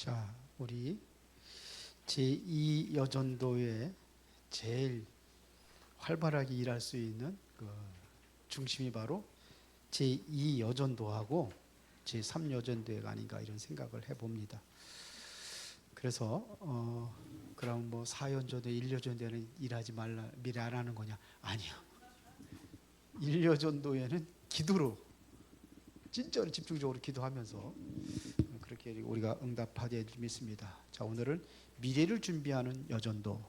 자, 우리 제2여전도에 제일 활발하게 일할 수 있는 그 중심이 바로 제2여전도하고 제3여전도회가 아닌가 이런 생각을 해봅니다. 그래서 그럼 뭐 4여전도, 1여전도에는 일하지 말라, 미리 안 하는 거냐? 아니요. 1여전도에는 기도로 진짜로 집중적으로 기도하면서 그렇게 우리가 응답하게 믿습니다. 자, 오늘은 미래를 준비하는 여전도.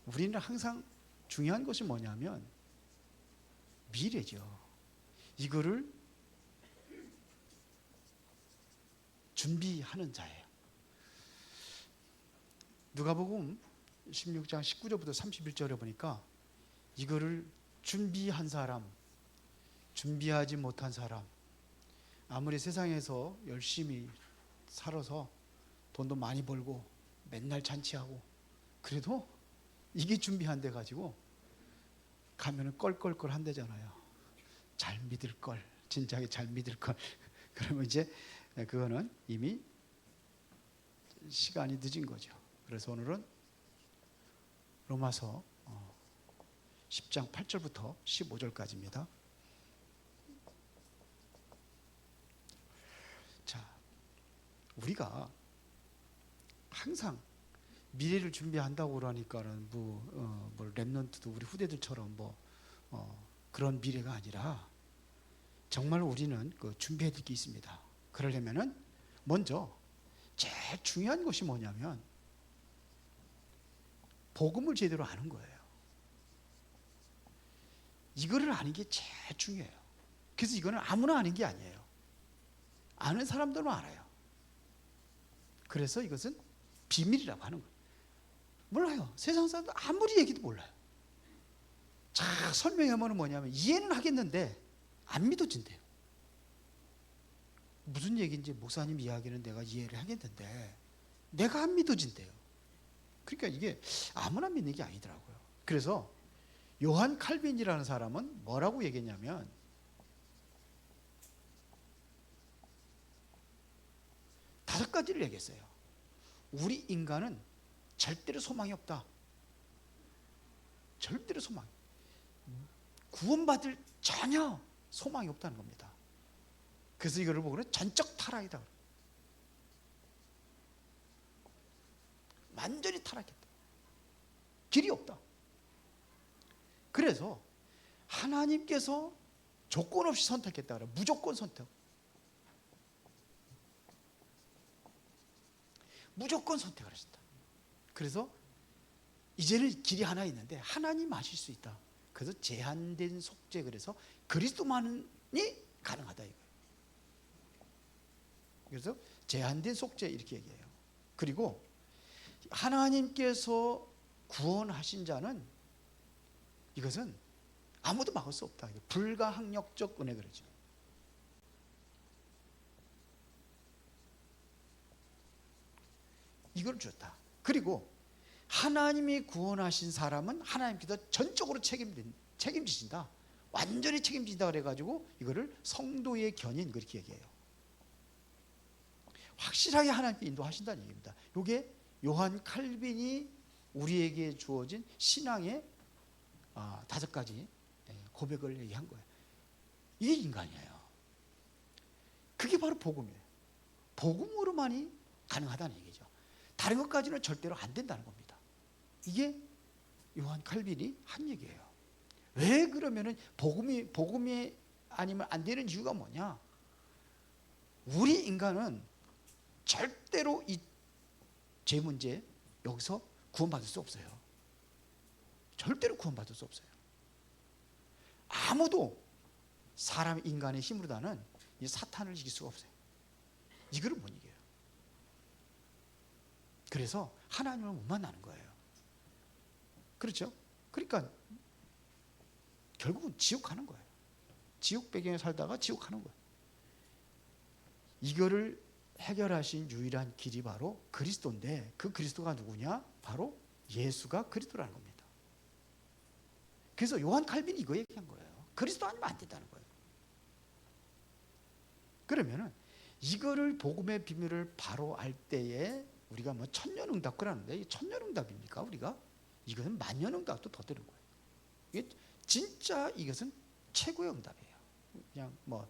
우리는 항상 중요한 것이 뭐냐면 미래죠. 이거를 준비하는 자예요. 누가복음 16장 19절부터 31절에 보니까 이거를 준비한 사람, 준비하지 못한 사람, 아무리 세상에서 열심히 살아서 돈도 많이 벌고 맨날 잔치하고 그래도 이게 준비한 데 가지고 가면은 껄껄껄 한대잖아요. 잘 믿을 걸, 진작에 잘 믿을 걸. 그러면 이제 그거는 이미 시간이 늦은 거죠. 그래서 오늘은 로마서 10장 8절부터 15절까지입니다. 자, 우리가 항상 미래를 준비한다고 그러니까는 뭐 렘넌트도 우리 후대들처럼 그런 미래가 아니라 정말 우리는 그 준비해야 될 게 있습니다. 그러려면은 먼저 제일 중요한 것이 뭐냐면 복음을 제대로 아는 거예요. 이거를 아는 게 제일 중요해요. 그래서 이거는 아무나 아는 게 아니에요. 아는 사람들만 알아요. 그래서 이것은 비밀이라고 하는 거예요. 몰라요. 세상 사람들 아무리 얘기도 몰라요. 자, 설명하면 뭐냐면 이해는 하겠는데 안 믿어진대요. 무슨 얘기인지 목사님 이야기는 내가 이해를 하겠는데 내가 안 믿어진대요. 그러니까 이게 아무나 믿는 게 아니더라고요. 그래서 요한 칼빈이라는 사람은 뭐라고 얘기했냐면 다섯 가지를 얘기했어요. 우리 인간은 절대로 소망이 없다. 절대로 소망. 구원받을 전혀 소망이 없다는 겁니다. 그래서 이거를 보고는 전적 타락이다. 완전히 타락했다. 길이 없다. 그래서 하나님께서 조건 없이 선택했다. 무조건 선택. 무조건 선택을 하셨다. 그래서 이제는 길이 하나 있는데 하나님 아실 수 있다. 그래서 제한된 속죄, 그래서 그리스도만이 가능하다 이거예요. 그래서 제한된 속죄 이렇게 얘기해요. 그리고 하나님께서 구원하신 자는 이것은 아무도 막을 수 없다. 불가항력적 은혜 그러죠. 이걸 줬다. 그리고 하나님이 구원하신 사람은 하나님께서 전적으로 책임지신다. 완전히 책임진다 그래가지고 이거를 성도의 견인 그렇게 얘기해요. 확실하게 하나님께 인도하신다는 얘기입니다. 이게 요한 칼빈이 우리에게 주어진 신앙의 다섯 가지 고백을 얘기한 거예요. 이게 인간이에요. 그게 바로 복음이에요. 복음으로만이 가능하다는 얘기죠. 다른 것까지는 절대로 안 된다는 겁니다. 이게 요한 칼빈이 한 얘기예요. 왜 그러면은 복음이 아니면 안 되는 이유가 뭐냐? 우리 인간은 절대로 이 죄 문제 여기서 구원받을 수 없어요. 절대로 구원받을 수 없어요. 아무도 사람 인간의 힘으로다는 이 사탄을 이길 수가 없어요. 이거를 못 이겨요. 그래서 하나님을 못 만나는 거예요. 그렇죠? 그러니까 결국은 지옥 가는 거예요. 지옥 배경에 살다가 지옥 가는 거예요. 이거를 해결하신 유일한 길이 바로 그리스도인데 그 그리스도가 누구냐? 바로 예수가 그리스도라는 겁니다. 그래서 요한 칼빈이 이거 얘기한 거예요. 그리스도 아니면 안 된다는 거예요. 그러면은 이거를 복음의 비밀을 바로 알 때에 우리가 뭐 천년응답 그러는데 이 천년응답입니까 우리가? 이것은 만년응답도 더 되는 거예요. 이게 진짜 이것은 최고의 응답이에요. 그냥 뭐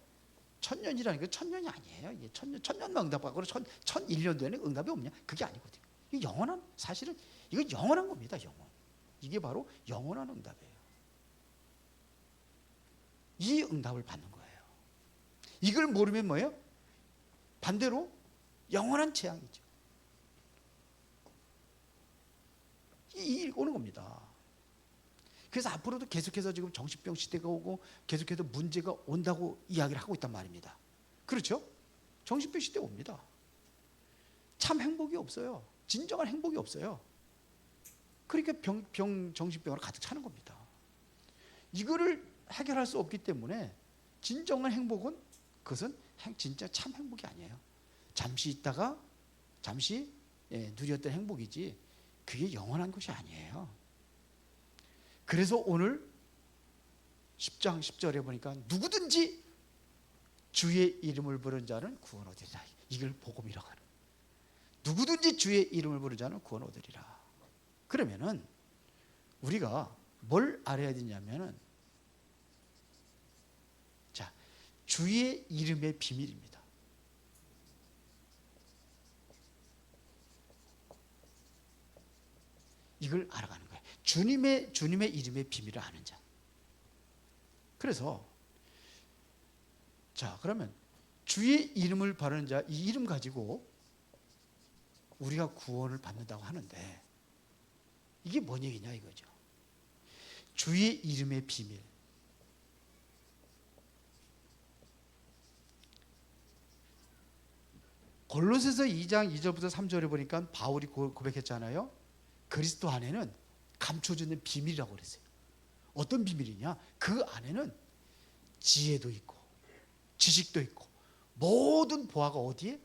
천년이라는 게 천년이 아니에요. 이게 천년만 응답하고 천일년 되는 응답이 없냐? 그게 아니거든요. 이 영원한 사실은 이거 영원한 겁니다. 영원. 이게 바로 영원한 응답이에요. 이 응답을 받는 거예요. 이걸 모르면 뭐예요? 반대로 영원한 재앙이죠. 이 오는 겁니다. 그래서 앞으로도 계속해서 지금 정신병 시대가 오고 계속해서 문제가 온다고 이야기를 하고 있단 말입니다. 그렇죠? 정신병 시대 옵니다. 참 행복이 없어요. 진정한 행복이 없어요. 그러니까 정신병으로 가득 차는 겁니다. 이거를 해결할 수 없기 때문에 진정한 행복은 그것은 진짜 참 행복이 아니에요. 잠시 있다가 잠시 누렸던 행복이지 그게 영원한 것이 아니에요. 그래서 오늘 10장 10절에 보니까 누구든지 주의 이름을 부른 자는 구원 얻으리라. 이걸 복음이라고 하는. 누구든지 주의 이름을 부른 자는 구원 얻으리라. 그러면은 우리가 뭘 알아야 되냐면은 자, 주의 이름의 비밀입니다. 이걸 알아가는 거예요. 주님의 이름의 비밀을 아는 자. 그래서 자, 그러면 주의 이름을 바르는 자, 이 이름 가지고 우리가 구원을 받는다고 하는데 이게 뭔 얘기냐 이거죠. 주의 이름의 비밀. 골로새서 2장 2절부터 3절에 보니까 바울이 고백했잖아요. 그리스도 안에는 감춰지는 비밀이라고 그랬어요. 어떤 비밀이냐? 그 안에는 지혜도 있고 지식도 있고 모든 보화가 어디에?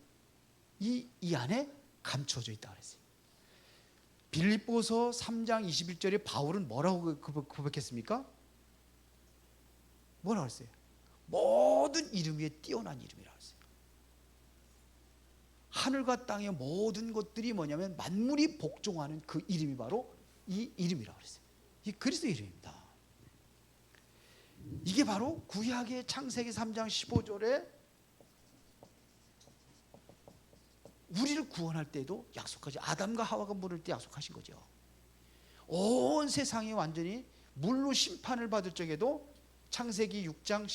이 안에 감춰져 있다고 그랬어요. 빌립보서 3장 21절에 바울은 뭐라고 고백했습니까? 뭐라고 했어요? 모든 이름 위에 뛰어난 이름이라고 했어요. 하늘과 땅의 모든 것들이 뭐냐면 만물이 복종하는 그 이름이 바로 이 이름이라고 그랬어요. 이 그리스도 이름입니다. 이게 바로 구약의 창세기 3장 15절에 우리를 구원할 때도 약속하지. 아담과 하와가 물을 때 약속하신 거죠. 온 세상이 완전히 물로 심판을 받을 적에도 창세기 6장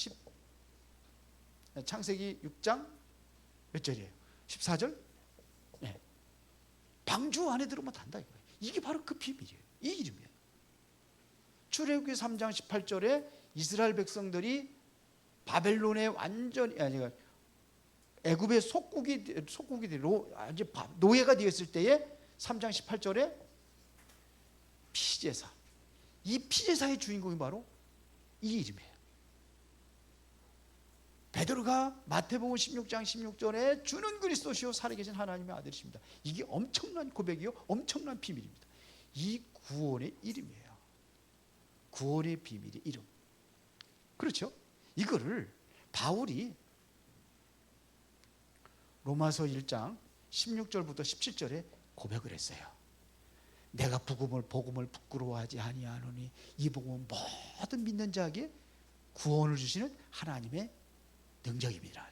몇 절이에요? 14절? 네. 방주 안에 들어오면 단다 이거예요. 이게 바로 그 비밀이에요. 이 이름이에요. 출애굽기 3장 18절에 이스라엘 백성들이 바벨론에 완전히 애굽의 속국이 아주 노예가 되었을 때에 3장 18절에 피제사. 이 피제사의 주인공이 바로 이 이름이에요. 베드로가 마태복음 16장 16절에 주는 그리스도시요 살아계신 하나님의 아들이십니다. 이게 엄청난 고백이요, 엄청난 비밀입니다. 이 구원의 이름이에요. 구원의 비밀의 이름. 그렇죠? 이거를 바울이 로마서 1장 16절부터 17절에 고백을 했어요. 내가 복음을 부끄러워하지 아니하노니 이 복음은 모든 믿는 자에게 구원을 주시는 하나님의 능력입니다.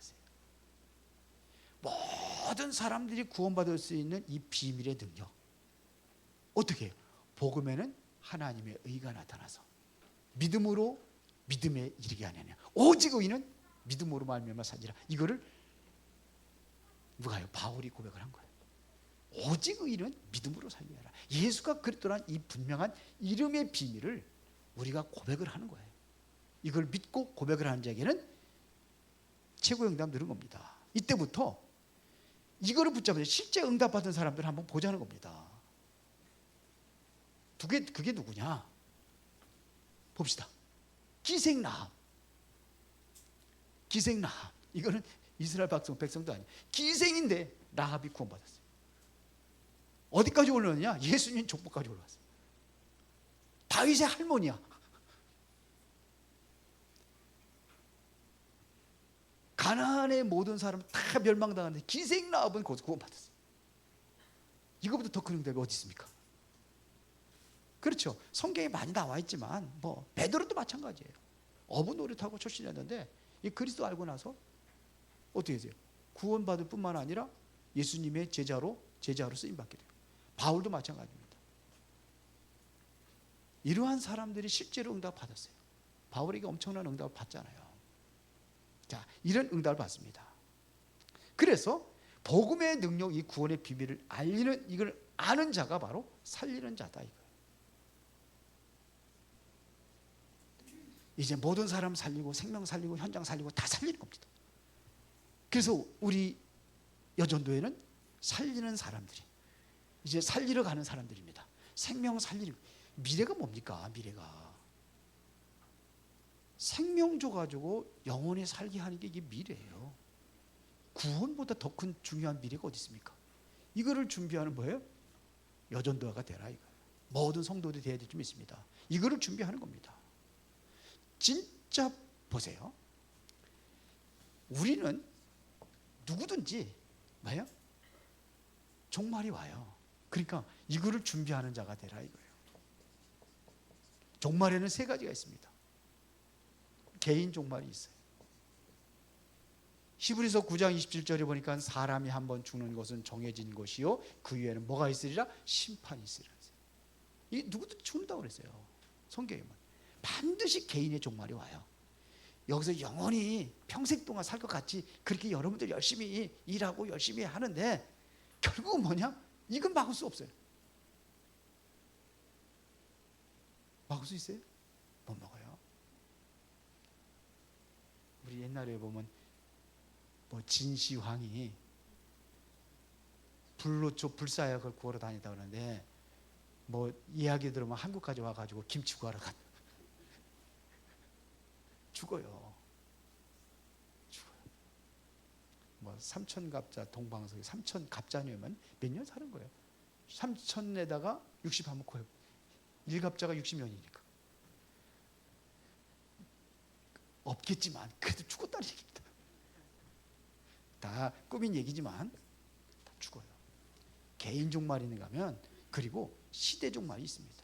모든 사람들이 구원받을 수 있는 이 비밀의 능력. 어떻게 해요? 복음에는 하나님의 의가 나타나서 믿음으로 믿음에 이르게 하느냐. 오직 의인은 믿음으로 말미암아 사니라. 이거를 누가요? 바울이 고백을 한 거예요. 오직 의인은 믿음으로 살게 하라. 예수가 그리스도란 이 분명한 이름의 비밀을 우리가 고백을 하는 거예요. 이걸 믿고 고백을 하는 자에게는 최고의 응답 누른 겁니다. 이때부터 이거를 붙잡아서 실제 응답 받은 사람들을 한번 보자는 겁니다. 그게 누구냐? 봅시다. 기생 라합. 이거는 이스라엘 백성도 아니에요. 기생인데 라합이 구원받았어요. 어디까지 올라왔냐? 예수님 족보까지 올라왔어요. 다윗의 할머니야. 가나안의 모든 사람 다 멸망당하는데 기생라합은 거기서 구원받았어요. 이거보다 더 큰 응답이 어디 있습니까? 그렇죠. 성경에 많이 나와 있지만 뭐 베드로도 마찬가지예요. 어부 노릇하고 출신했는데 이 그리스도 알고 나서 어떻게 되세요? 구원받을 뿐만 아니라 예수님의 제자로 쓰임 받게 돼요. 바울도 마찬가지입니다. 이러한 사람들이 실제로 응답 받았어요. 바울에게 엄청난 응답을 받잖아요. 자, 이런 응답을 받습니다. 그래서 복음의 능력, 이 구원의 비밀을 알리는, 이걸 아는 자가 바로 살리는 자다 이거예요. 이제 모든 사람 살리고 생명 살리고 현장 살리고 다 살리는 겁니다. 그래서 우리 여전도에는 살리는 사람들이 이제 살리러 가는 사람들입니다. 생명 살리는, 미래가 뭡니까? 미래가 생명 줘가지고 영원히 살게 하는 게 이게 미래예요. 구원보다 더 큰 중요한 미래가 어디 있습니까? 이거를 준비하는 뭐예요? 여전도가 되라 이거예요. 모든 성도들이 되어야 될 줄 믿습니다. 이거를 준비하는 겁니다. 진짜 보세요. 우리는 누구든지 뭐예요? 종말이 와요. 그러니까 이거를 준비하는 자가 되라 이거예요. 종말에는 세 가지가 있습니다. 개인 종말이 있어요. 히브리서 9장 27절에 보니까 사람이 한번 죽는 것은 정해진 것이요 그 위에는 뭐가 있으리라? 심판이 있으리라. 이 누구든지 죽는다고 그랬어요. 성경에는 반드시 개인의 종말이 와요. 여기서 영원히 평생 동안 살 것 같이 그렇게 여러분들 열심히 일하고 열심히 하는데 결국은 뭐냐? 이건 막을 수 없어요. 막을 수 있어요? 못 막아요. 우리 옛날에 보면 뭐 진시황이 불로초 불사약을 구하러 다니다 그러는데 뭐 이야기 들으면 한국까지 와가지고 김치 구하러 갔다. 죽어요. 뭐 삼천갑자 동방석에 삼천갑자녀면 몇 년 사는 거예요. 삼천에다가 60 하면 거의 1갑자가 60년이니까 없겠지만 그래도 죽었다는 얘기입니다. 다 꾸민 얘기지만 다 죽어요. 개인 종말이 있는가 하면 그리고 시대 종말이 있습니다.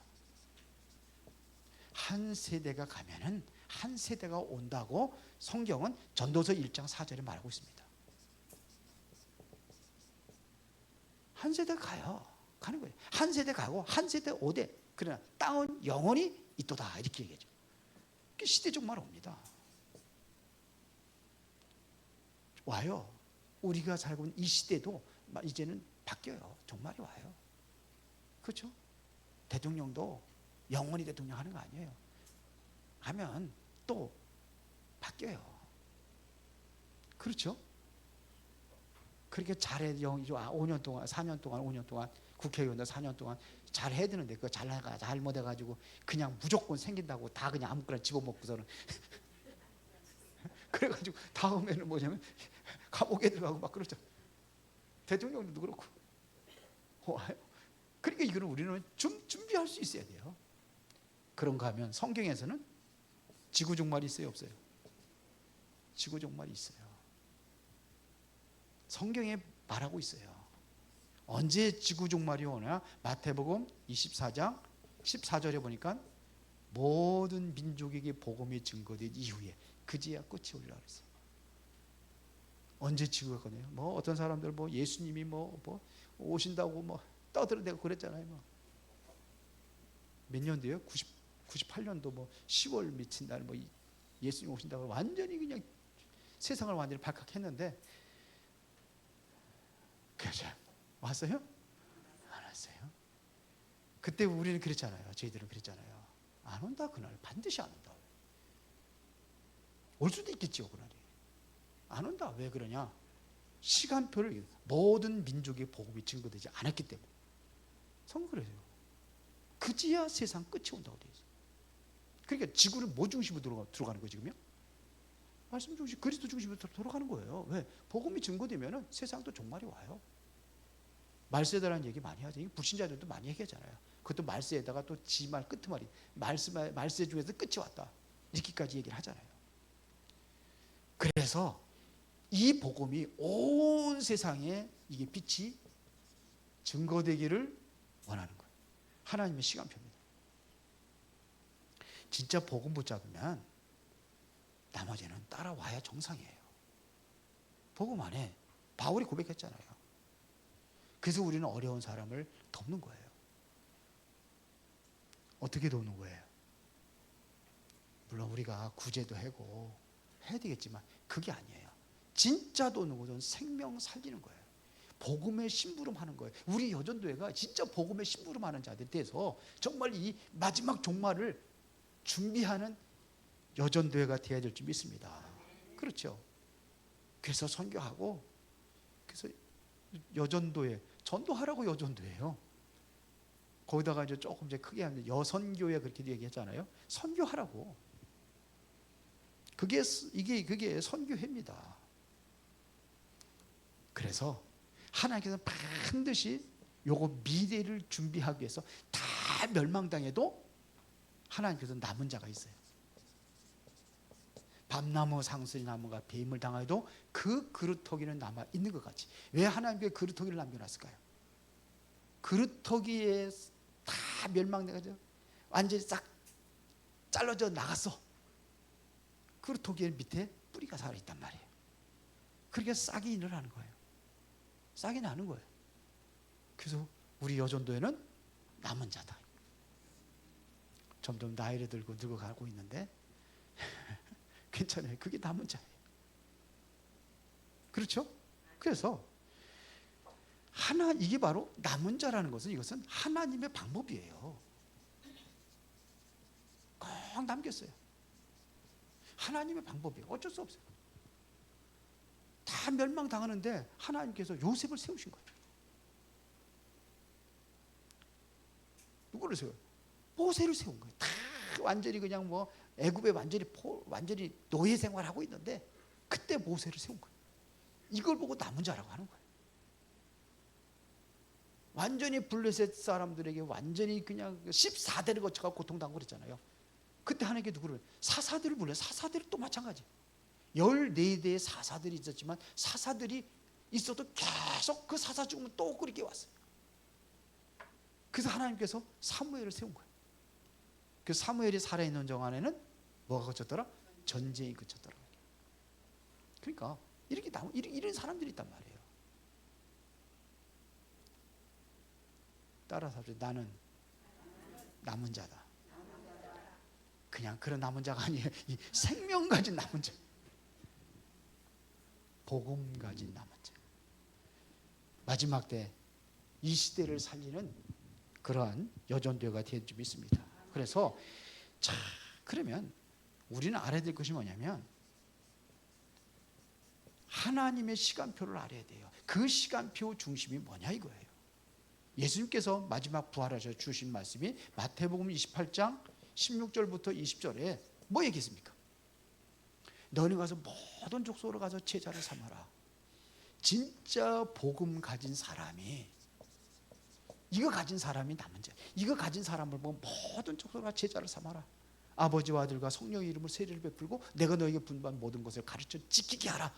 한 세대가 가면은 한 세대가 온다고 성경은 전도서 1장 4절에 말하고 있습니다. 한 세대가 가는 거예요. 한 세대 가고 한 세대 오되 그러나 땅은 영원히 있도다 이렇게 얘기하죠. 시대 종말 옵니다. 와요. 우리가 살고 있는 이 시대도 이제는 바뀌어요. 종말이 와요. 그렇죠? 대통령도 영원히 대통령 하는 거 아니에요. 하면 또 바뀌어요. 그렇죠? 그렇게 잘해 5년 동안 4년 동안 5년 동안 국회의원도 4년 동안 잘 해야 되는데 그거 잘못해가지고 그냥 무조건 생긴다고 다 그냥 아무거나 집어먹고서는 그래가지고 다음에는 뭐냐면 감옥에 들어가고 막 그러죠. 대통령도 그렇고 와요. 그러니까 이거는 우리는 좀 준비할 수 있어야 돼요. 그런가 하면 성경에서는 지구 종말이 있어요, 없어요? 지구 종말이 있어요. 성경에 말하고 있어요. 언제 지구 종말이 오나? 마태복음 24장 14절에 보니까 모든 민족에게 복음이 증거된 이후에 그제야 끝이 오리라 그랬어요. 언제 지구가 거네요? 뭐 어떤 사람들 뭐 예수님이 뭐 오신다고 뭐 떠들어대고 그랬잖아요. 몇 년도요? 98년도 뭐 10월 미친 날 뭐 예수님 오신다고 완전히 그냥 세상을 완전히 발칵했는데 그죠? 왔어요? 안 왔어요? 그때 우리는 그랬잖아요. 저희들은 그랬잖아요. 안 온다 그날 반드시 안 온다. 올 수도 있겠죠 그날이. 안 온다. 왜 그러냐? 시간표를 모든 민족의 복음이 증거되지 않았기 때문에. 성경 그래요. 그제야 세상 끝이 온다고 되어 있어요. 그러니까 지구는 뭐 중심으로 들어가는 거예요 지금요? 말씀 중심, 그리스도 중심으로 돌아가는 거예요. 왜? 복음이 증거되면 세상도 종말이 와요. 말세다라는 얘기 많이 하죠. 불신자들도 많이 얘기하잖아요. 그것도 말세에다가 또 지말 끄트머리 말세 중에서 끝이 왔다 이렇게까지 얘기를 하잖아요. 그래서 이 복음이 온 세상에 이게 빛이 증거되기를 원하는 거예요. 하나님의 시간표입니다. 진짜 복음 붙잡으면 나머지는 따라와야 정상이에요. 복음 안에 바울이 고백했잖아요. 그래서 우리는 어려운 사람을 돕는 거예요. 어떻게 돕는 거예요? 물론 우리가 구제도 하고 해야 되겠지만 그게 아니에요. 진짜 돕는 것은 생명 살리는 거예요. 복음의 심부름하는 거예요. 우리 여전도회가 진짜 복음의 심부름하는 자들에 대해서 정말 이 마지막 종말을 준비하는 여전도회가 되어야 될 줄 믿습니다. 그렇죠. 그래서 선교하고, 그래서 여전도회, 전도하라고 여전도회예요. 거기다가 이제 조금 이제 크게 하면 여선교회 그렇게 얘기했잖아요. 선교하라고. 그게 선교회입니다. 그래서 하나님께서 반드시 요거 미래를 준비하기 위해서 다 멸망당해도 하나님께서 남은 자가 있어요. 밤나무 상수리나무가 배임을 당해도 그 그루터기는 남아 있는 것 같이. 왜 하나님께 그루터기를 남겨놨을까요? 그루터기에 다 멸망돼가지고 완전히 싹 잘라져 나갔어. 그루터기 밑에 뿌리가 살아있단 말이에요. 그러니까 싹이 일어나는 거예요. 싹이 나는 거예요. 그래서 우리 여전도에는 남은 자다. 점점 나이를 들고 늙어가고 있는데 괜찮아요. 그게 남은 자예요. 그렇죠? 그래서 이게 바로 남은 자라는 것은, 이것은 하나님의 방법이에요. 꼭 남겼어요. 하나님의 방법이에요. 어쩔 수 없어요. 다 멸망당하는데 하나님께서 요셉을 세우신 거예요. 누구를 세워요? 모세를 세운 거예요. 다 완전히 그냥 뭐 애굽에 완전히 노예 생활하고 있는데 그때 모세를 세운 거예요. 이걸 보고 남은 자라고 하는 거예요. 완전히 블레셋 사람들에게 완전히 그냥 14대를 거쳐서 고통당하고 그랬잖아요. 그때 하나님께 누구를? 사사들을 불러요. 사사들이 또 마찬가지. 14대의 사사들이 있었지만 사사들이 있어도 계속 그 사사 죽으면 또 그렇게 왔어요. 그래서 하나님께서 사무엘을 세운 거예요. 그 사무엘이 살아있는 동안에는 뭐가 그쳤더라? 전쟁이 그쳤더라. 그러니까 이런 사람들이 있단 말이에요. 따라서 나는 남은 자다. 그냥 그런 남은 자가 아니에요. 이 생명 가진 남은 자. 복음 가진 남은 자. 마지막 때 이 시대를 살리는 그러한 여전도가 될 줄 믿습니다. 그래서 그러면 우리는 알아야 될 것이 뭐냐면 하나님의 시간표를 알아야 돼요. 그 시간표 중심이 뭐냐 이거예요. 예수님께서 마지막 부활하셔 주신 말씀이 마태복음 28장 16절부터 20절에 뭐 얘기했습니까? 너희 가서 모든 족속으로 가서 제자를 삼아라. 진짜 복음 가진 사람이, 이거 가진 사람이 남은 자. 이거 가진 사람을 보고 모든 족속으로 가서 제자를 삼아라. 아버지와 아들과 성령의 이름으로 세례를 베풀고 내가 너에게 분부한 모든 것을 가르쳐 지키게 하라.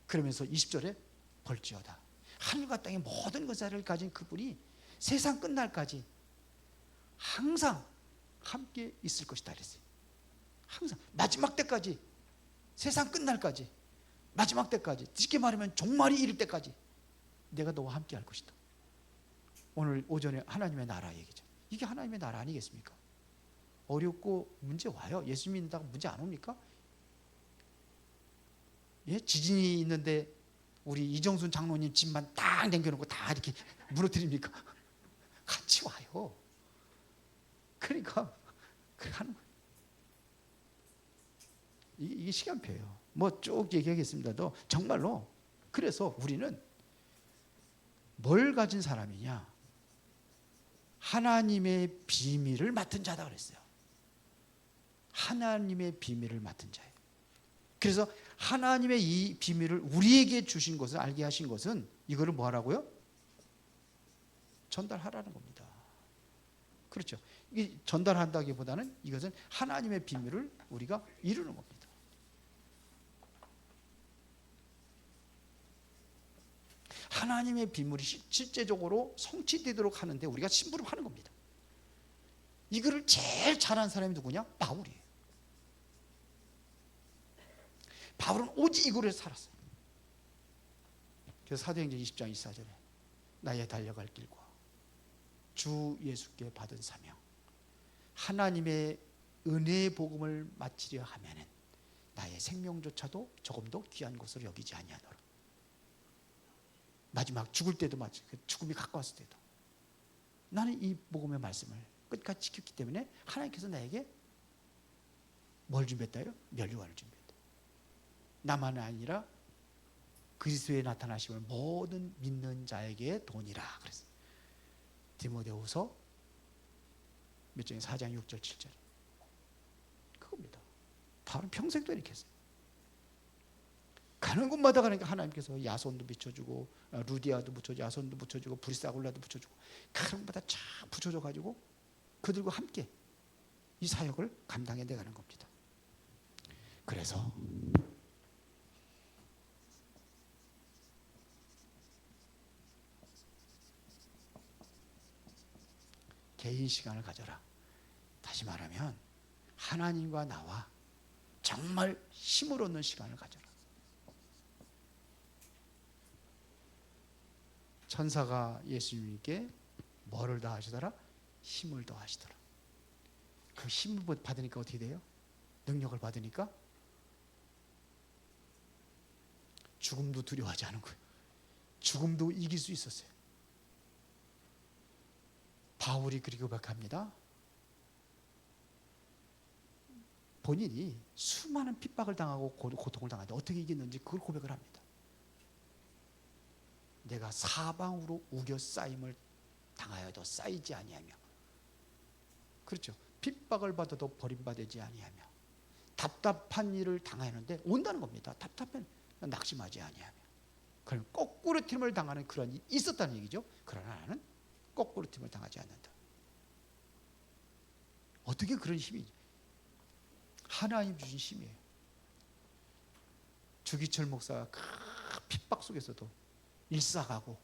그러면서 20절에 볼지어다. 하늘과 땅의 모든 것을 가진 그분이 세상 끝날까지 항상 함께 있을 것이다 그랬어요. 항상 마지막 때까지, 세상 끝날까지, 마지막 때까지, 쉽게 말하면 종말이 이를 때까지 내가 너와 함께 할 것이다. 오늘 오전에 하나님의 나라 얘기죠. 이게 하나님의 나라 아니겠습니까? 어렵고 문제 와요. 예수 믿는다고 문제 안 옵니까? 예? 지진이 있는데 우리 이정순 장로님 집만 딱 남겨놓고 다 이렇게 무너뜨립니까? 같이 와요. 그러니까 그렇게 하는 거예요. 이게 시간표예요. 뭐 쭉 얘기하겠습니다도 정말로. 그래서 우리는 뭘 가진 사람이냐? 하나님의 비밀을 맡은 자다 그랬어요. 하나님의 비밀을 맡은 자예요. 그래서 하나님의 이 비밀을 우리에게 주신 것을, 알게 하신 것은 이거를 뭐 하라고요? 전달하라는 겁니다. 그렇죠. 이 전달한다기보다는 이것은 하나님의 비밀을 우리가 이루는 겁니다. 하나님의 빈물이 실제적으로 성취되도록 하는데 우리가 심부름하는 겁니다. 이거를 제일 잘하는 사람이 누구냐? 바울이에요. 바울은 오직 이거를 살았어요. 그래서 사도행전 20장 24절에 나의 달려갈 길과 주 예수께 받은 사명, 하나님의 은혜의 복음을 마치려 하면은 나의 생명조차도 조금도 귀한 것으로 여기지 아니하노라. 마지막 죽을 때도 죽음이 가까웠을 때도 나는 이 복음의 말씀을 끝까지 지켰기 때문에 하나님께서 나에게 뭘 준비했다요? 면류관을 준비했다. 나만 아니라 그리스도의 나타나심을 모든 믿는 자에게 돈이라 그랬어요. 디모데후서 몇 장에 4장 6절 7절 그겁니다. 바울은 평생 또 이렇게 했어요. 가는 곳마다 가니까 하나님께서 야손도 비춰주고 루디아도 붙여주고 야손도 붙여주고 브리스아굴라도 붙여주고 가는 곳마다 쫙 붙여줘 가지고 그들과 함께 이 사역을 감당해 내가는 겁니다. 그래서 개인 시간을 가져라. 다시 말하면 하나님과 나와 정말 힘을 얻는 시간을 가져라. 천사가 예수님께 뭐를 더하시더라? 힘을 더하시더라. 그 힘을 받으니까 어떻게 돼요? 능력을 받으니까 죽음도 두려워하지 않은 거예요. 죽음도 이길 수 있었어요. 바울이 그렇게 고백합니다. 본인이 수많은 핍박을 당하고 고통을 당하는데 어떻게 이겼는지 그걸 고백을 합니다. 내가 사방으로 우겨싸임을 당하여도 쌓이지 아니하며, 그렇죠. 핍박을 받아도 버림받지 아니하며, 답답한 일을 당하였는데 온다는 겁니다. 답답한 낙심하지 아니하며. 그럼 거꾸로 틈을 당하는 그런 일이 있었다는 얘기죠. 그러나 나는 거꾸로 틈을 당하지 않는다. 어떻게 그런 힘이? 하나님 주신 힘이에요. 주기철 목사가 그 핍박 속에서도 일사가고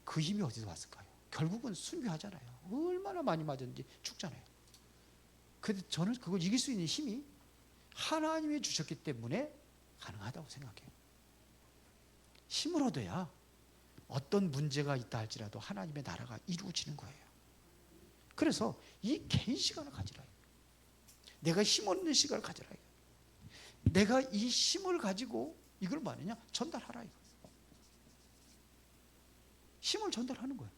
그 힘이 어디서 왔을까요? 결국은 순교하잖아요. 얼마나 많이 맞았는지 죽잖아요. 근데 저는 그걸 이길 수 있는 힘이 하나님이 주셨기 때문에 가능하다고 생각해요. 힘을 얻어야 어떤 문제가 있다 할지라도 하나님의 나라가 이루어지는 거예요. 그래서 이 개인 시간을 가지라. 내가 힘 얻는 시간을 가지라. 내가 이 힘을 가지고 이걸 뭐 하느냐? 전달하라. 이거. 힘을 전달하는 거예요.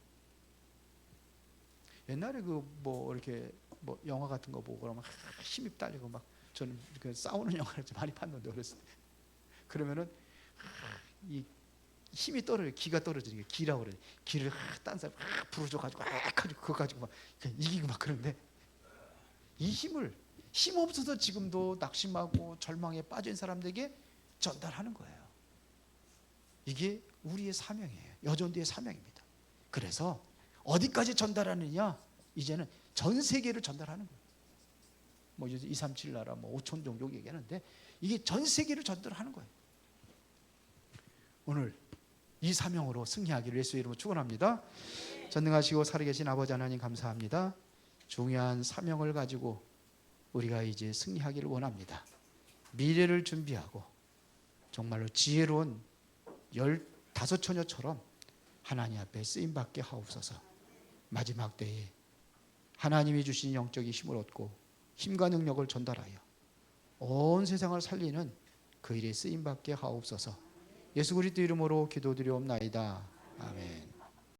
옛날에 그 뭐 이렇게 뭐 영화 같은 거 보고 그러면 힘이 딸리고 막 저는 그 싸우는 영화를 좀 많이 봤는데 어렸을 때 그러면은 이 힘이 떨어져, 기가 떨어지는 게 기라고 그래. 기를 딴 사람 부러져 가지고 그거 가지고 막 이기고 막 그런데 이 힘을 힘 없어서 지금도 낙심하고 절망에 빠진 사람들에게 전달하는 거예요. 이게 우리의 사명이에요. 여전도의 사명입니다. 그래서 어디까지 전달하느냐? 이제는 전 세계를 전달하는 거예요. 뭐 237 나라 뭐 5천 종족 얘기하는데 이게 전 세계를 전달하는 거예요. 오늘 이 사명으로 승리하기를 예수의 이름으로 축원합니다. 전능하시고 살아계신 아버지 하나님 감사합니다. 중요한 사명을 가지고 우리가 이제 승리하기를 원합니다. 미래를 준비하고 정말로 지혜로운 15처녀처럼 하나님 앞에 쓰임받게 하옵소서. 마지막 때에 하나님이 주신 영적인 힘을 얻고 힘과 능력을 전달하여 온 세상을 살리는 그 일에 쓰임받게 하옵소서. 예수 그리스도 이름으로 기도드리옵나이다. 아멘.